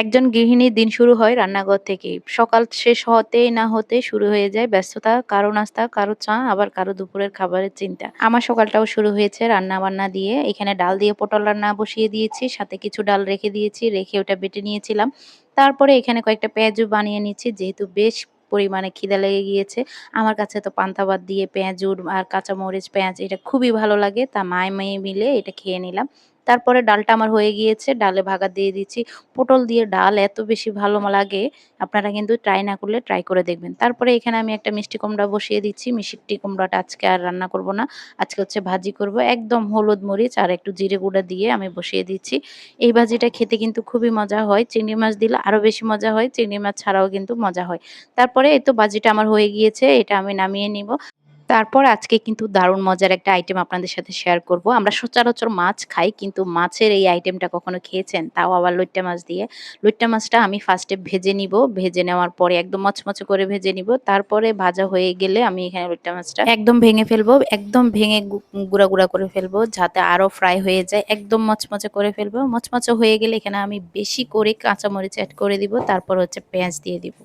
একজন গৃহিণীর দিন শুরু হয় রান্নাঘর থেকেই। সকাল শেষ হতেই না হতেই শুরু হয়ে যায় ব্যস্ততা, কারো নাস্তা, কারো চা, আবার কারো দুপুরের খাবারের চিন্তা। আমার সকালটাও শুরু হয়েছে রান্না-বান্না দিয়ে। এখানে ডাল দিয়ে পটল রান্না বসিয়ে দিয়েছি, সাথে কিছু ডাল রেখে দিয়েছি, রেখে ওটা বেটে নিয়েছিলাম। তারপরে এখানে কয়েকটা পেঁয়াজু বানিয়ে নিচ্ছি, যেহেতু বেশ পরিমাণে খিদা লেগে গিয়েছে। আমার কাছে তো পান্তা ভাত দিয়ে পেঁয়াজুর আর কাঁচামরিচ, পেঁয়াজ এটা খুবই ভালো লাগে। তা মায়ে মিলে এটা খেয়ে নিলাম। তারপরে ডালটা আমার হয়ে গিয়েছে, ডালে ভাগাত দিয়ে দিচ্ছি। পটল দিয়ে ডাল এত বেশি ভালো লাগে, আপনারা কিন্তু ট্রাই না করলে ট্রাই করে দেখবেন। তারপরে এখানে আমি একটা মিষ্টি কুমড়া বসিয়ে দিচ্ছি। মিষ্টি কুমড়াটা আজকে আর রান্না করব না। আজকে হচ্ছে ভাজি করব। একদম হলুদ মরিচ আর একটু জিরে গুঁড়া দিয়ে আমি বসিয়ে দিচ্ছি। এই ভাজিটা খেতে কিন্তু খুবই মজা হয়। চিংড়ি মাছ দিলে আরো বেশি মজা হয়। চিংড়ি মাছ ছাড়াও কিন্তু মজা হয়। তারপরে এই তো ভাজিটা আমার হয়ে গিয়েছে। এটা আমি নামিয়ে নিব। তারপর আজকে কিন্তু দারুণ মজার একটা আইটেম আপনাদের সাথে শেয়ার করব। আমরা সচরাচর মাছ খাই, কিন্তু মাছের এই আইটেমটা কখনো খেয়েছেন? তাও আবার লইট্টা মাছ দিয়ে। লইট্টা মাছটা আমি ফার্স্টে ভেজে নিব। ভেজে নেওয়ার পরে একদম মচমচে করে ভেজে নিব। তারপরে ভাজা হয়ে গেলে আমি এখানে লইট্টা মাছটা একদম ভেঙে ফেলবো। একদম ভেঙে গুঁড়া করে ফেলবো, যাতে আরো ফ্রাই হয়ে যায়। একদম মচমচে করে ফেলবো। মচমচে হয়ে গেলে এখানে আমি বেশি করে কাঁচামরিচ এড করে দিব। তারপর হচ্ছে পেঁয়াজ দিয়ে দিব।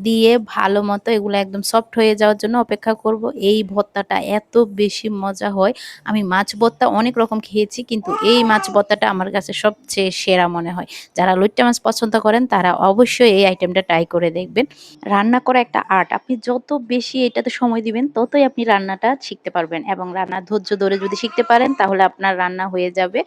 দিয়ে ভালো মতো এগুলো একদম সফট হয়ে যাওয়ার জন্য অপেক্ষা করব। এই ভর্তাটা এত বেশি মজা হয়। আমি মাছ ভর্তা অনেক রকম খেয়েছি, কিন্তু এই মাছ ভর্তাটা আমার কাছে সবচেয়ে সেরা মনে হয়। যারা লইট্টা মাছ পছন্দ করেন তারা অবশ্যই এই আইটেমটা ট্রাই করে দেখবেন। রান্না করা একটা আর্ট। আপনি যত বেশি এটাতে সময় দিবেন ততই আপনি রান্নাটা শিখতে পারবেন, এবং রান্নার ধৈর্য ধরে যদি শিখতে পারেন তাহলে আপনার রান্না হয়ে যাবে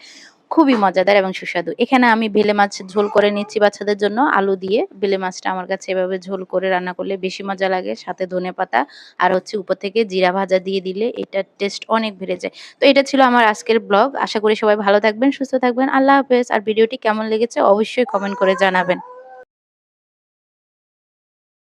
খুবই মজাদার এবং সুস্বাদু। এখানে আমি বেলে মাছ ঝোল করে নিচ্ছি বাচ্চাদের জন্য আলু দিয়ে। বেলে মাছটা আমার কাছে এভাবে ঝোল করে রান্না করলে বেশি মজা লাগে। সাথে ধনেপাতা আর হচ্ছে উপর থেকে জিরা ভাজা দিয়ে দিলে এটার টেস্ট অনেক বেড়ে যায়। তো এটা ছিল আমার আজকের ব্লগ। আশা করি সবাই ভালো থাকবেন, সুস্থ থাকবেন। আল্লাহ হাফেজ। আর ভিডিওটি কেমন লেগেছে অবশ্যই কমেন্ট করে জানাবেন।